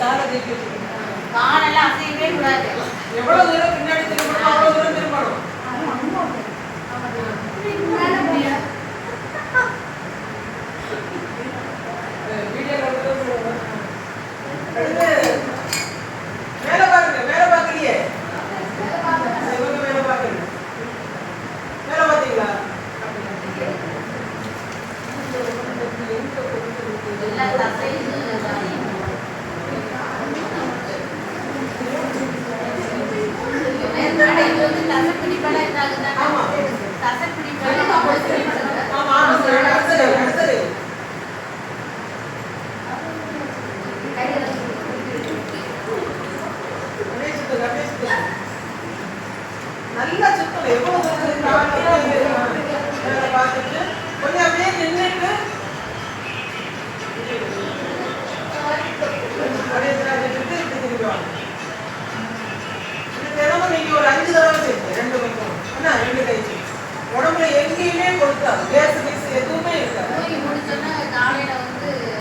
காலை தூக்கி வச்சுக்கணும். காலெல்லாம் அசையவே கூடாது. எவ்வளவு தூரம் பின்னாடி திரும்பணும் அவ்வளவு தூரம் திரும்பணும். வீடியோல அடுத்து மேல பாருங்க. மேல பாக்கலையே. இவங்க மேல பாக்குங்க. மேல பாத்தீங்களா? எல்லாம் தசைன்னு இது வந்து தசைப்பிடிப்பால இதாகுதா? ஆமா. தசைப்பிடிப்பால ஆமா அடுத்தது கையில